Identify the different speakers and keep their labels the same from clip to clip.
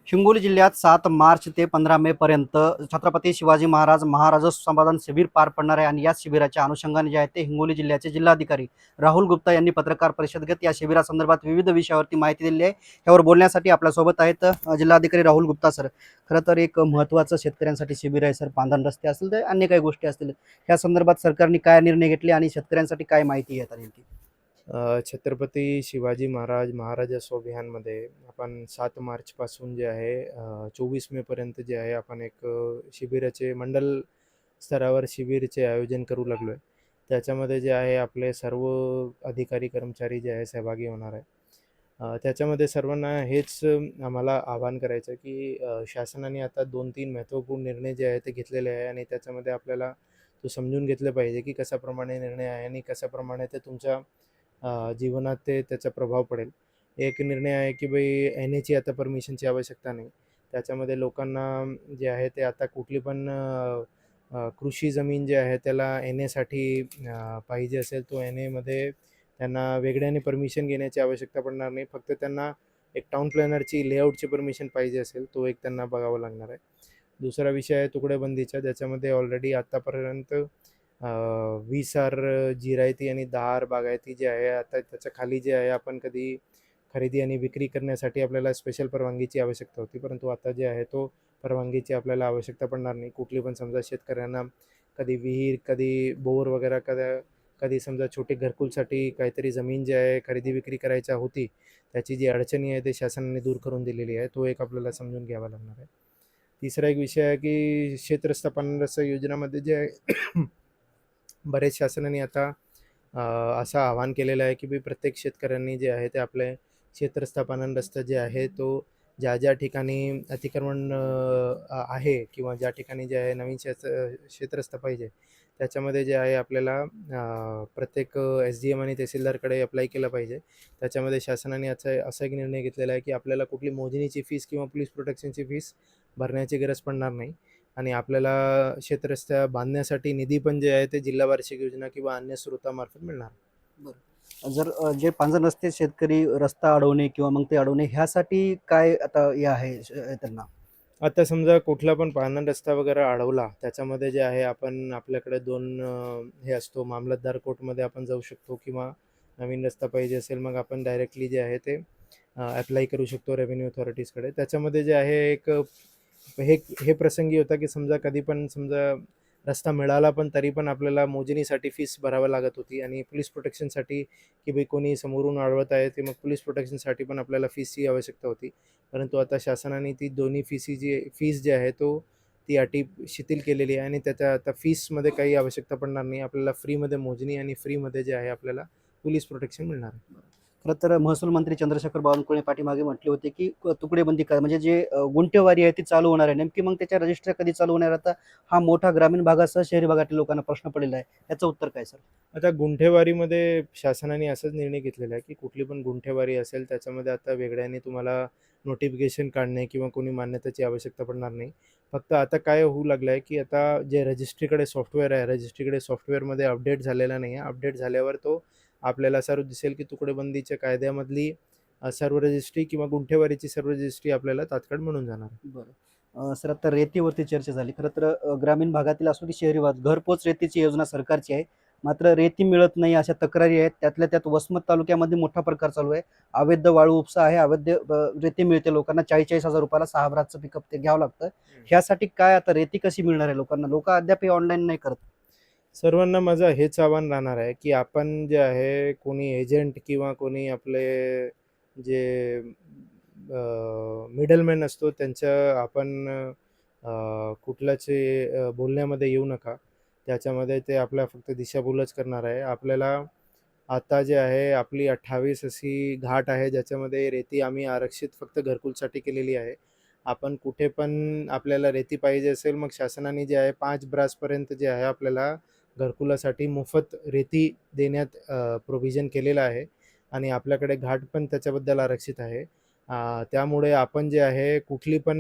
Speaker 1: हिंगोली जिल्ह्यात 7 मार्च ते 15 मे पर्यंत छत्रपती शिवाजी महाराज महाराजोत्सव संवादन शिबिर पार पडणार आहे आणि या शिबिराच्या अनुषंगाने जे आहे ते हिंगोली जिल्ह्याचे जिल्हाधिकारी राहुल गुप्ता यांनी पत्रकार परिषद घेत या शिबिरासंदर्भात विविध विषयावरती माहिती दिली आहे. यावर बोलण्यासाठी आपल्यासोबत आहेत जिल्हाधिकारी राहुल गुप्ता सर. खरं तर एक महत्त्वाचं शेतकऱ्यांसाठी शिबिर आहे सर. पांधरण रस्ते असतील तर अन्य काही गोष्टी असतील. या संदर्भात सरकारने काय निर्णय घेतले आणि शेतकऱ्यांसाठी काय माहिती आहे नेमकी?
Speaker 2: छत्रपती शिवाजी महाराज महाराजोत्सव अभियानमध्ये आपण 7 मार्चपासून जे आहे 24 मेपर्यंत जे आहे आपण एक शिबिराचे मंडल स्तरावर शिबिरचे आयोजन करू लागलो आहे. त्याच्यामध्ये जे आहे आपले सर्व अधिकारी कर्मचारी जे आहे सहभागी होणार आहे. त्याच्यामध्ये सर्वांना हेच आम्हाला आवाहन करायचं आहे की शासनाने आता 2-3 महत्त्वपूर्ण निर्णय जे आहे ते घेतलेले आहे आणि त्याच्यामध्ये आपल्याला तो समजून घेतलं पाहिजे की कशाप्रमाणे निर्णय आहे आणि कशाप्रमाणे ते तुमच्या जीवनात त्याचा प्रभाव पडेल. एक निर्णय आहे की भाई एनएची आता परमिशनची आवश्यकता नाही. त्याच्यामध्ये लोकांना जे आहे ते आता कुठली पण कृषी जमीन जे आहे त्याला एनएसाठी पाहिजे असेल तो एनएमध्ये त्यांना वेगळ्याने परमिशन घेण्याची आवश्यकता पडणार नाही. फक्त त्यांना एक टाउन प्लॅनरची लेआउटची परमिशन पाहिजे असेल तो एक त्यांना बघावं लागणार आहे. दुसरा विषय आहे तुकडेबंदीचा, ज्याच्यामध्ये ऑलरेडी आत्तापर्यंत 20 जिरायती आणि 10 बागायती जे आहे, आता त्याच्या खाली जे आहे आपण कधी खरेदी आणि विक्री करण्यासाठी आपल्याला स्पेशल परवानगीची आवश्यकता होती. परंतु आता जे आहे तो परवानगीची आपल्याला आवश्यकता पडणार नाही. कुठली पण समजा शेतकऱ्यांना कधी विहीर, कधी बोर वगैरे कधी समजा छोटे घरकुलसाठी काहीतरी जमीन जी आहे खरेदी विक्री करायची होती, त्याची जी अडचणी आहे ते शासनाने दूर करून दिलेली आहे. तो एक आपल्याला समजून घ्यावा लागणार आहे. तिसरा एक विषय आहे की शेतरस्ता पाणरस्ता योजनामध्ये जे आहे बरेच शासनाने आता असं आवाहन केलेलं आहे की प्रत्येक शेतकऱ्यांनी जे आहे ते आपले शेतरस्ता पाणंदरस्ता जे आहे तो ज्या ज्या ठिकाणी अतिक्रमण आहे किंवा ज्या ठिकाणी जे आहे नवीन शेतरस्ता पाहिजे त्याच्यामध्ये जे आहे आपल्याला प्रत्येक SDM आणि तहसीलदारकडे अप्लाय केलं पाहिजे. त्याच्यामध्ये शासनाने असा एक निर्णय घेतलेला आहे की आपल्याला कुठली मोजणीची फीस किंवा पोलीस प्रोटेक्शनची फीस भरण्याची गरज पडणार नाही आणि आपल्याला शेतरस्त्या बांधण्यासाठी निधी पण जे आहे ते जिल्हा वार्षिक योजना किंवा अन्य स्रोतामार्फत मिळणार.
Speaker 1: बरं. जर जे पांजर नसते शेतकरी रस्ता अडवणे किंवा मग ते अडवणे ह्यासाठी काय आता हे आहे त्यांना?
Speaker 2: आता समजा कुठला पण पाळणा रस्ता वगैरे अडवला, त्याच्यामध्ये जे आहे आपण आपल्याकडे 2 हे असतो, मामलतदार कोर्टमध्ये आपण जाऊ शकतो किंवा नवीन रस्ता पाहिजे असेल मग आपण डायरेक्टली जे आहे ते ॲप्लाय करू शकतो रेव्हेन्यू अथॉरिटीजकडे. त्याच्यामध्ये जे आहे एक हे हे प्रसंगी होता की समजा कधी पण समजा रस्ता मिळाला पण तरी पण आपल्याला मोजणीसाठी फीस भरावी लागत होती आणि पोलीस प्रोटेक्शनसाठी की भाई कोणी समोरून अडवत आहे ते मग पोलीस प्रोटेक्शनसाठी पण आपल्याला फीसची आवश्यकता होती. परंतु आता शासनाने ती दोन्ही फीस जी आहे ती अटी शिथिल केलेली आहे आणि त्याच्या आता फीसमध्ये काही आवश्यकता पडणार नाही. आपल्याला फ्रीमध्ये मोजणी आणि फ्रीमध्ये जे आहे आपल्याला पोलीस प्रोटेक्शन मिळणार आहे.
Speaker 1: खरं तर महसूल मंत्री चंद्रशेखर बावनकुळे पाठीमागे म्हटले होते की तुकडेबंदी काय म्हणजे जे गुंठेवारी आहे ती चालू होणार आहे. नेमकी मग त्याच्या रजिस्टर कधी चालू होणार? आता हा मोठा ग्रामीण भागासह शहरी भागातील लोकांना प्रश्न पडलेला आहे. याचं उत्तर काय सर?
Speaker 2: आता गुंठेवारीमध्ये शासनाने असाच निर्णय घेतलेला आहे की कुठली पण गुंठेवारी असेल त्याच्यामध्ये आता वेगळ्याने तुम्हाला नोटिफिकेशन काढणे किंवा कोणी मान्यतेची आवश्यकता पडणार नाही. फक्त आता काय होऊ लागलं आहे की आता जे रजिस्ट्रीकडे सॉफ्टवेअर आहे, रजिस्ट्रीकडे सॉफ्टवेअरमध्ये अपडेट झालेला नाही आहे. अपडेट झाल्यावर तो आपल्याला सर्व दिसेल की तुकडेबंदीच्या कायद्यामधली सर्व रजिस्ट्री किंवा गुंठेवारीची सर्व रजिस्ट्री आपल्याला तात्काळ मिळून जाणार आहे.
Speaker 1: बरं. सर आता रेतीवरती चर्चा झाली. खरं तर ग्रामीण भागातील असो की शहरी भाग घरपोच रेतीची योजना सरकारची आहे. मात्र रेती मिळत नाही अशा तक्रारी आहेत. त्यातल्या त्यात वसमत तालुक्यामध्ये मोठा प्रकार चालू आहे. अवैध वाळू उपसा आहे. अवैध रेती मिळते लोकांना. 40,000-40,000 ला 6 भराचं पिकअप ते घ्यावं लागतं. ह्यासाठी काय आता रेती कशी मिळणार आहे लोकांना? लोक अद्याप ऑनलाईन नाही करत.
Speaker 2: सर्वांना माझं हेच आव्हान राहणार आहे की आपण जे आहे कोणी एजंट किंवा कोणी आपले जे मिडलमॅन असतो त्यांच्या आपण कुठल्याच बोलण्यामध्ये येऊ नका. त्याच्यामध्ये ते आपल्या फक्त दिशाभूलच करणार आहे. आपल्याला आता जे आहे आपली 28 अशी घाट आहे ज्याच्यामध्ये रेती आम्ही आरक्षित फक्त घरकुलसाठी केलेली आहे. आपण कुठे पण आपल्याला रेती पाहिजे असेल मग शासनाने जे आहे 5 ब्रासपर्यंत जे आहे आपल्याला घरकुलासाठी मोफत रेती देण्यात प्रोव्हिजन केलेलं आहे आणि आपल्याकडे घाट पण त्याच्याबद्दल आरक्षित आहे. त्यामुळे आपण जे आहे कुठली पण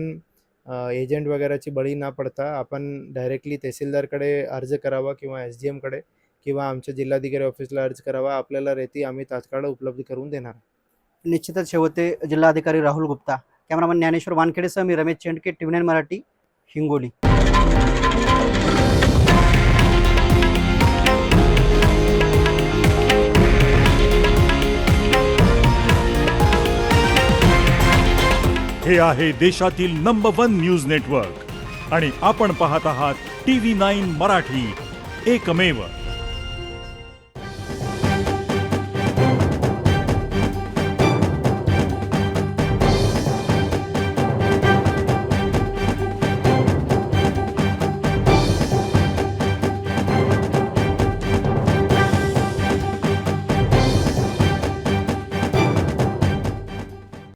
Speaker 2: एजंट वगैरेची बळी न पडता आपण डायरेक्टली तहसीलदारकडे अर्ज करावा किंवा SDMकडे किंवा आमच्या जिल्हाधिकारी ऑफिसला अर्ज करावा. आपल्याला रेती आम्ही तात्काळ उपलब्ध करून देणार.
Speaker 1: निश्चितच शेवटे जिल्हाधिकारी राहुल गुप्ता कॅमेरामन ज्ञानेश्वर वानखेडेसह मी रमेश चेंडके, TV9 मराठी, हिंगोली.
Speaker 3: हे आहे देशातील नंबर 1 न्यूज नेटवर्क आणि आपण पाहत आहात TV9 मराठी, एकमेव.